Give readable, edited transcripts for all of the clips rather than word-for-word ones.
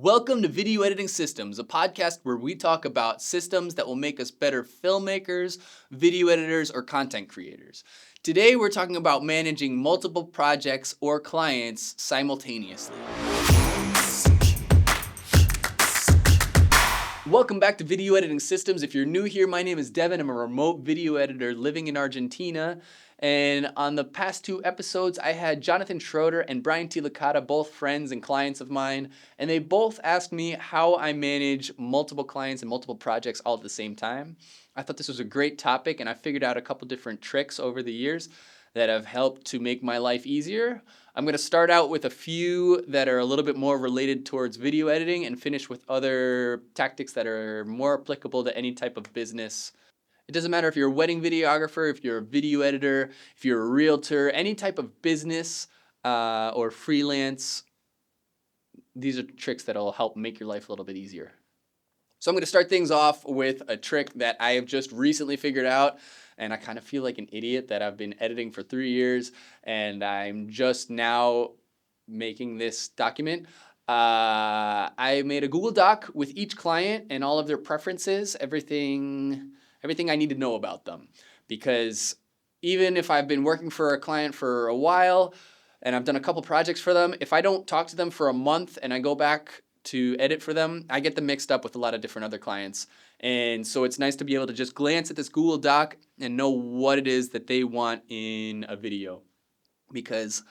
Welcome to Video Editing Systems, a podcast where we talk about systems that will make us better filmmakers, video editors, or content creators. Today we're talking about managing multiple projects or clients simultaneously. Welcome back to Video Editing Systems. If you're new here, my name is Devin. I'm a remote video editor living in Argentina. And on the past two episodes, I had Jonathan Schroeder and Brian Tilicata, both friends and clients of mine. And they both asked me how I manage multiple clients and multiple projects all at the same time. I thought this was a great topic, and I figured out a couple different tricks over the years that have helped to make my life easier. I'm going to start out with a few that are a little bit more related towards video editing and finish with other tactics that are more applicable to any type of business. It doesn't matter if you're a wedding videographer, if you're a video editor, if you're a realtor, any type of business or freelance. These are tricks that will help make your life a little bit easier. So I'm going to start things off with a trick that I have just recently figured out, and I kind of feel like an idiot that I've been editing for 3 years, and I'm just now making this document. I made a Google Doc with each client and all of their preferences, everything I need to know about them. Because even if I've been working for a client for a while and I've done a couple projects for them, if I don't talk to them for a month and I go back to edit for them, I get them mixed up with a lot of different other clients. And so it's nice to be able to just glance at this Google Doc and know what it is that they want in a video. Because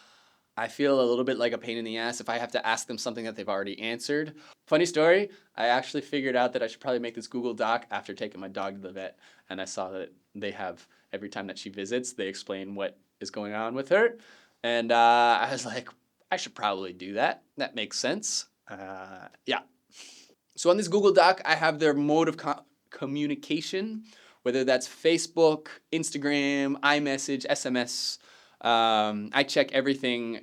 I feel a little bit like a pain in the ass if I have to ask them something that they've already answered. Funny story, I actually figured out that I should probably make this Google Doc after taking my dog to the vet. And I saw that they have, every time that she visits, they explain what is going on with her. And I was like, I should probably do that. That makes sense. Yeah. So on this Google Doc, I have their mode of communication, whether that's Facebook, Instagram, iMessage, SMS. I check everything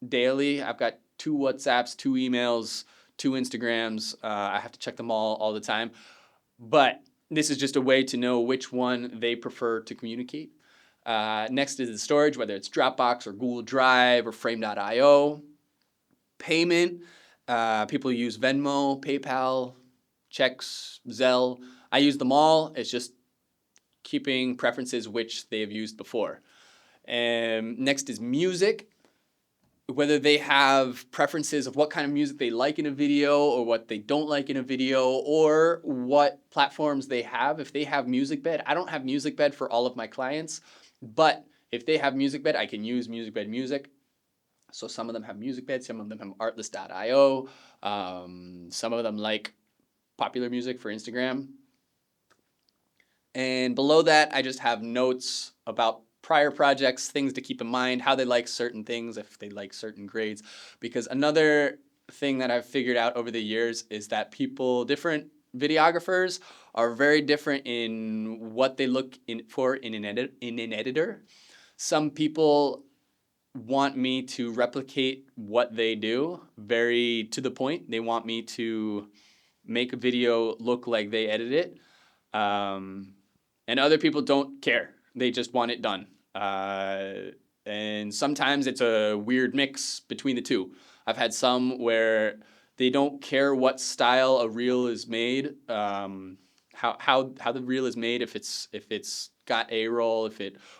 daily. I've got 2 WhatsApps, 2 emails, 2 Instagrams. I have to check them all the time. But this is just a way to know which one they prefer to communicate. Next is the storage, whether it's Dropbox or Google Drive or Frame.io. Payment. People use Venmo, PayPal, checks, Zelle. I use them all. It's just keeping preferences which they have used before. Next is music, whether they have preferences of what kind of music they like in a video or what they don't like in a video, or what platforms they have. If they have MusicBed, I don't have MusicBed for all of my clients, but if they have MusicBed, I can use MusicBed Music. So some of them have MusicBed, some of them have Artlist.io, some of them like popular music for Instagram. And below that, I just have notes about prior projects, things to keep in mind, how they like certain things, if they like certain grades. Because another thing that I've figured out over the years is that different videographers are very different in what they look for in an editor. Some people want me to replicate what they do, very to the point. They want me to make a video look like they edit it. And other people don't care. They just want it done. And sometimes it's a weird mix between the two. I've had some where they don't care what style a reel is made, how the reel is made, if it's got A-roll,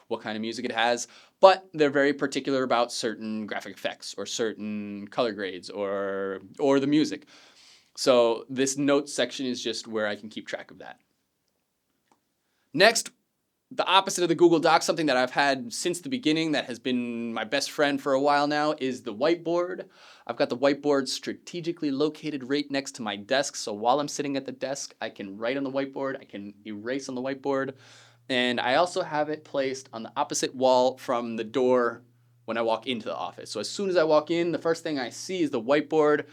what kind of music it has, but they're very particular about certain graphic effects or certain color grades or the music. So this notes section is just where I can keep track of that. Next, the opposite of the Google Doc, something that I've had since the beginning that has been my best friend for a while now, is the whiteboard. I've got the whiteboard strategically located right next to my desk, so while I'm sitting at the desk, I can write on the whiteboard, I can erase on the whiteboard, and I also have it placed on the opposite wall from the door when I walk into the office. So as soon as I walk in, the first thing I see is the whiteboard,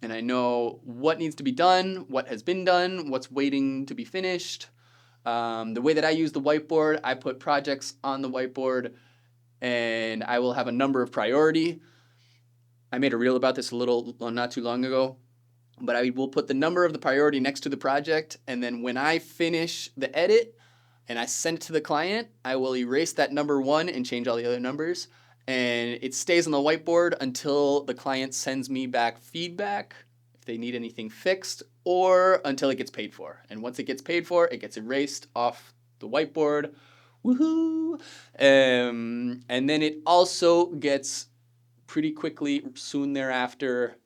and I know what needs to be done, what has been done, what's waiting to be finished. The way that I use the whiteboard, I put projects on the whiteboard, and I will have a number of priority. I made a reel about this not too long ago, but I will put the number of the priority next to the project, and then when I finish the edit and I send it to the client, I will erase that number 1 and change all the other numbers, and it stays on the whiteboard until the client sends me back feedback. if they need anything fixed, or until it gets paid for. And once it gets paid for, it gets erased off the whiteboard. Woohoo! And then it also gets pretty quickly, soon thereafter,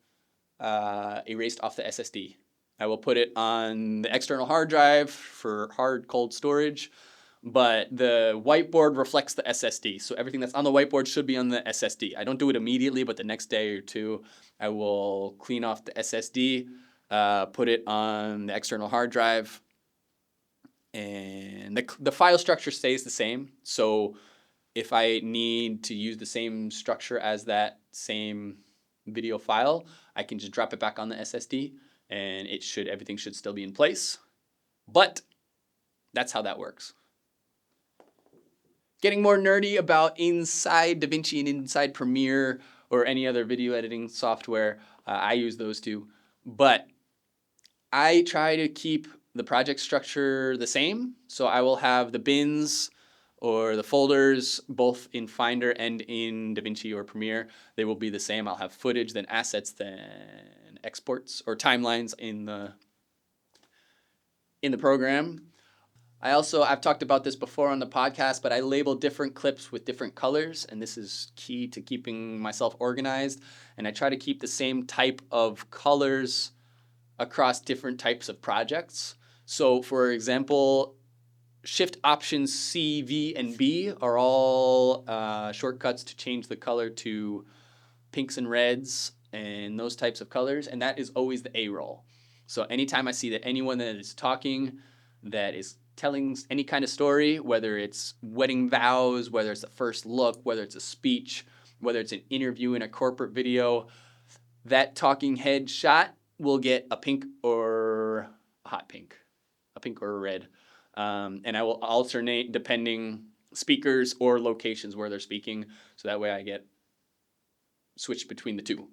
erased off the SSD. I will put it on the external hard drive for hard cold storage, but the whiteboard reflects the SSD. So everything that's on the whiteboard should be on the SSD. I don't do it immediately, but the next day or two, I will clean off the SSD, put it on the external hard drive, and the file structure stays the same. So if I need to use the same structure as that same video file, I can just drop it back on the SSD, and everything should still be in place. But that's how that works. Getting more nerdy about inside DaVinci and inside Premiere or any other video editing software, I use those two. But I try to keep the project structure the same. So I will have the bins or the folders both in Finder and in DaVinci or Premiere. They will be the same. I'll have footage, then assets, then exports or timelines in the program. I've talked about this before on the podcast, but I label different clips with different colors, and this is key to keeping myself organized. And I try to keep the same type of colors across different types of projects. So for example, Shift Options C, V, and B are all shortcuts to change the color to pinks and reds and those types of colors, and that is always the A roll. So anytime I see that anyone that is talking, that is telling any kind of story, whether it's wedding vows, whether it's a first look, whether it's a speech, whether it's an interview in a corporate video, that talking head shot will get a pink or a hot pink, a pink or a red. And I will alternate depending speakers or locations where they're speaking, so that way I get switched between the two.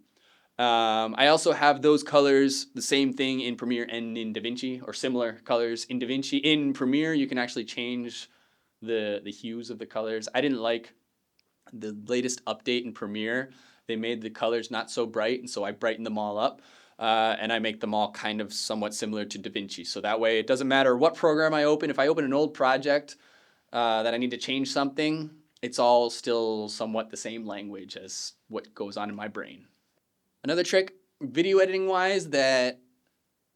I also have those colors, the same thing in Premiere and in DaVinci, or similar colors in DaVinci. In Premiere, you can actually change the hues of the colors. I didn't like the latest update in Premiere. They made the colors not so bright, and so I brightened them all up. And I make them all kind of somewhat similar to DaVinci. So that way it doesn't matter what program I open. If I open an old project that I need to change something, it's all still somewhat the same language as what goes on in my brain. Another trick, video editing wise, that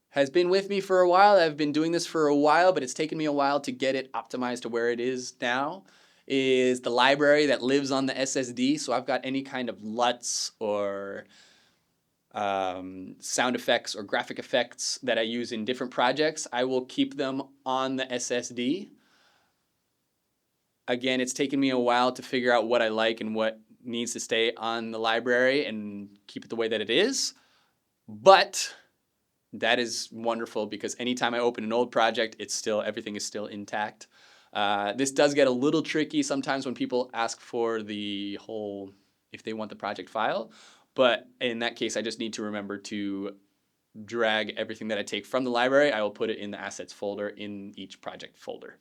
has been with me for a while. I've been doing this for a while, but it's taken me a while to get it optimized to where it is now, is the library that lives on the SSD. So I've got any kind of LUTs or sound effects or graphic effects that I use in different projects. I will keep them on the SSD. Again, it's taken me a while to figure out what I like and what needs to stay on the library and keep it the way that it is. But that is wonderful because anytime I open an old project, everything is still intact. This does get a little tricky sometimes when people ask for if they want the project file. But in that case, I just need to remember to drag everything that I take from the library. I will put it in the assets folder in each project folder.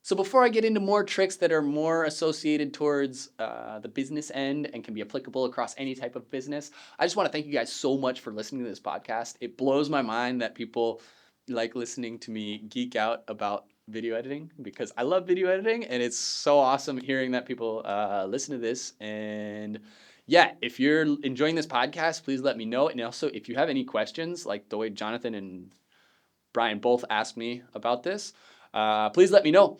So before I get into more tricks that are more associated towards the business end and can be applicable across any type of business, I just want to thank you guys so much for listening to this podcast. It blows my mind that people like listening to me geek out about video editing because I love video editing, and it's so awesome hearing that people listen to this. And yeah, if you're enjoying this podcast, please let me know. And also, if you have any questions, like the way Jonathan and Brian both asked me about this, please let me know.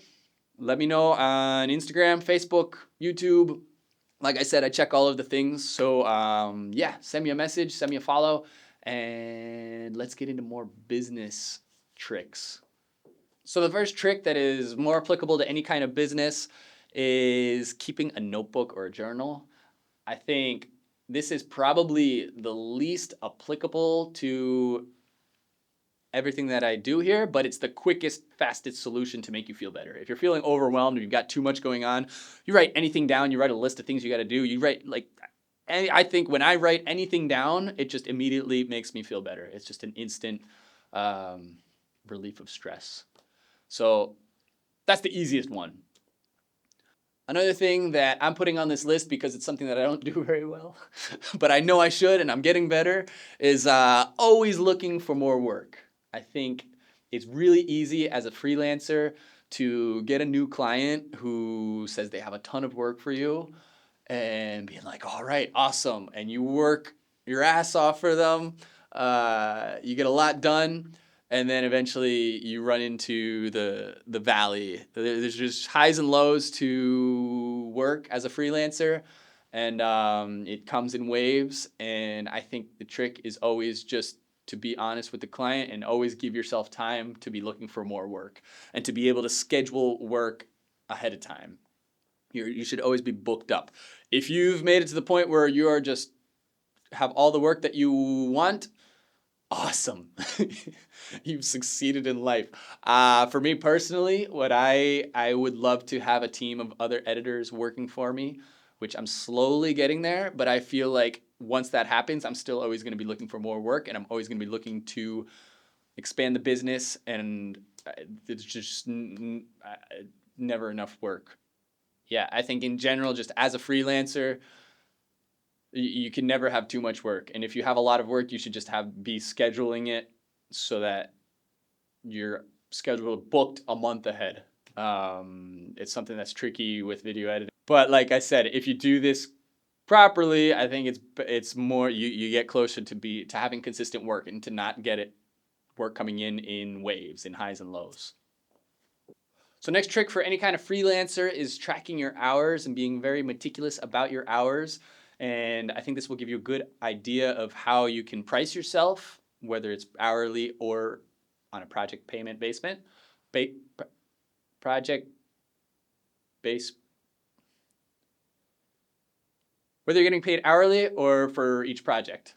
Let me know on Instagram, Facebook, YouTube. Like I said, I check all of the things. So yeah, send me a message, send me a follow, and let's get into more business tricks. So the first trick that is more applicable to any kind of business is keeping a notebook or a journal. I think this is probably the least applicable to everything that I do here, but it's the quickest, fastest solution to make you feel better. If you're feeling overwhelmed or you've got too much going on, you write anything down, you write a list of things you got to do. You write I think when I write anything down, it just immediately makes me feel better. It's just an instant relief of stress. So that's the easiest one. Another thing that I'm putting on this list because it's something that I don't do very well, but I know I should and I'm getting better, is always looking for more work. I think it's really easy as a freelancer to get a new client who says they have a ton of work for you and being like, all right, awesome. And you work your ass off for them. You get a lot done. And then eventually you run into the valley. There's just highs and lows to work as a freelancer. And it comes in waves. And I think the trick is always just to be honest with the client and always give yourself time to be looking for more work and to be able to schedule work ahead of time. You should always be booked up. If you've made it to the point where you are just have all the work that you want, awesome. You've succeeded in life. For me personally, what I would love to have a team of other editors working for me, which I'm slowly getting there, but I feel like once that happens, I'm still always going to be looking for more work, and I'm always going to be looking to expand the business, and it's just never enough work. Yeah, I think in general, just as a freelancer, you can never have too much work. And if you have a lot of work, you should just be scheduling it so that you're scheduled booked a month ahead. It's something that's tricky with video editing. But like I said, if you do this properly, I think it's more you get closer to having consistent work and to not get work coming in waves, in highs and lows. So next trick for any kind of freelancer is tracking your hours and being very meticulous about your hours. And I think this will give you a good idea of how you can price yourself, whether it's hourly or on a project payment project base, whether you're getting paid hourly or for each project.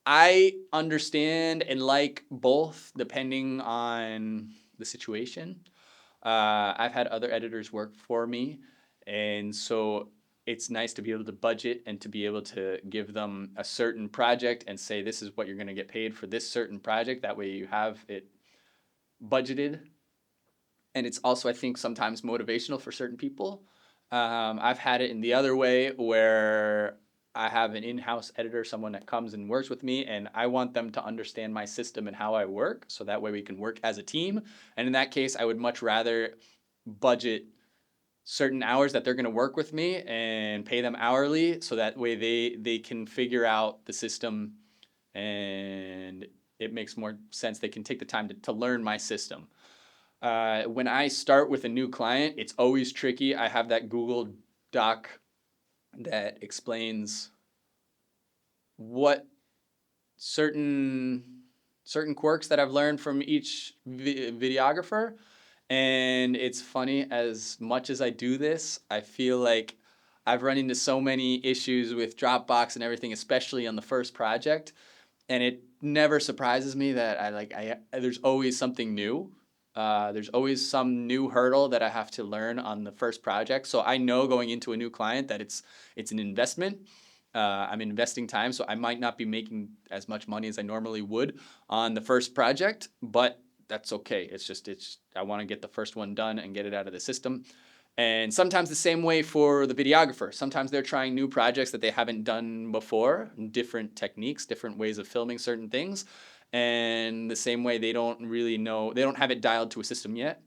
I understand and like both depending on the situation. I've had other editors work for me, and so it's nice to be able to budget and to be able to give them a certain project and say, this is what you're going to get paid for this certain project. That way you have it budgeted. And it's also, I think, sometimes motivational for certain people. I've had it in the other way where I have an in-house editor, someone that comes and works with me, and I want them to understand my system and how I work, so that way we can work as a team. And in that case, I would much rather budget certain hours that they're going to work with me and pay them hourly, so that way they can figure out the system and it makes more sense. They can take the time to learn my system. When I start with a new client, it's always tricky. I have that Google Doc that explains what certain quirks that I've learned from each videographer. And it's funny, as much as I do this, I feel like I've run into so many issues with Dropbox and everything, especially on the first project. And it never surprises me that there's always something new. There's always some new hurdle that I have to learn on the first project. So I know going into a new client that it's an investment. I'm investing time, so I might not be making as much money as I normally would on the first project, but that's okay. It's I want to get the first one done and get it out of the system. And sometimes the same way for the videographer. Sometimes they're trying new projects that they haven't done before, different techniques, different ways of filming certain things. And the same way, they don't really know, they don't have it dialed to a system yet.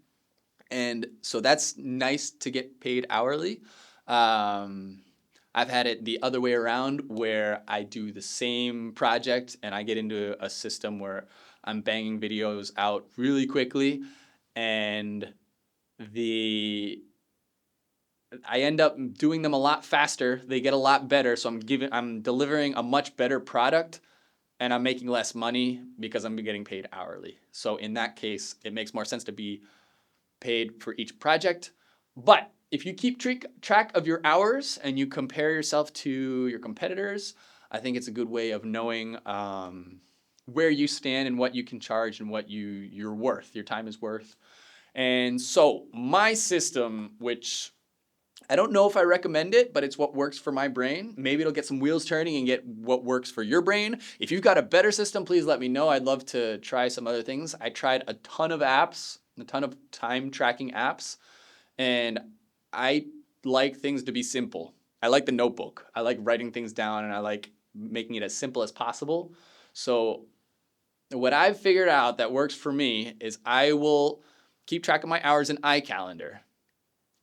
And so that's nice to get paid hourly. I've had it the other way around where I do the same project and I get into a system where I'm banging videos out really quickly, and I end up doing them a lot faster. They get a lot better, so I'm delivering a much better product, and I'm making less money because I'm getting paid hourly. So in that case, it makes more sense to be paid for each project. But if you keep track of your hours and you compare yourself to your competitors, I think it's a good way of knowing where you stand and what you can charge and what you're worth, your time is worth. And so my system, which I don't know if I recommend it, but it's what works for my brain. Maybe it'll get some wheels turning and get what works for your brain. If you've got a better system, please let me know. I'd love to try some other things. I tried a ton of apps, a ton of time tracking apps, and I like things to be simple. I like the notebook. I like writing things down, and I like making it as simple as possible. So what I've figured out that works for me is I will keep track of my hours in iCalendar.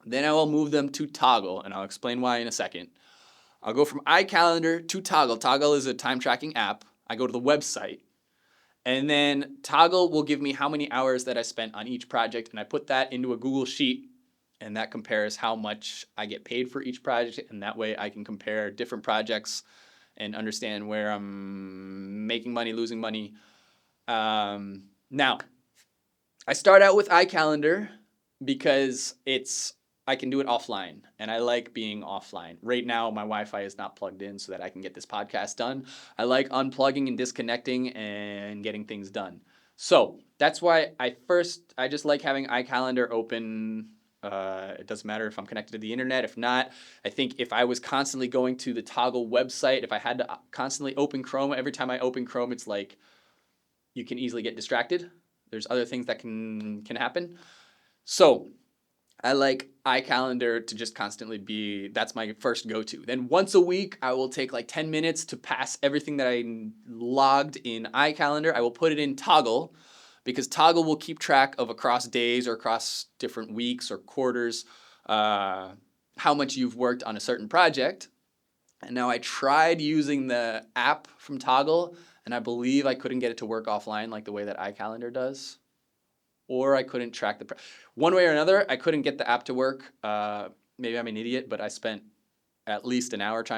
Then I will move them to Toggle, and I'll explain why in a second. I'll go from iCalendar to Toggle. Toggle is a time tracking app. I go to the website, and then Toggle will give me how many hours that I spent on each project, and I put that into a Google Sheet, and that compares how much I get paid for each project, and that way I can compare different projects and understand where I'm making money, losing money. Now, I start out with iCalendar because I can do it offline, and I like being offline. Right now, my Wi-Fi is not plugged in so that I can get this podcast done. I like unplugging and disconnecting and getting things done. So that's why I just like having iCalendar open. It doesn't matter if I'm connected to the internet. If not, I think if I was constantly going to the Toggle website, if I had to constantly open Chrome, every time I open Chrome, it's like you can easily get distracted. There's other things that can happen. So I like iCalendar to just constantly that's my first go-to. Then once a week, I will take like 10 minutes to pass everything that I logged in iCalendar. I will put it in Toggle because Toggle will keep track of across days or across different weeks or quarters how much you've worked on a certain project. And now I tried using the app from Toggle, and I believe I couldn't get it to work offline like the way that iCalendar does. Or I couldn't track one way or another, I couldn't get the app to work. Maybe I'm an idiot, but I spent at least an hour trying to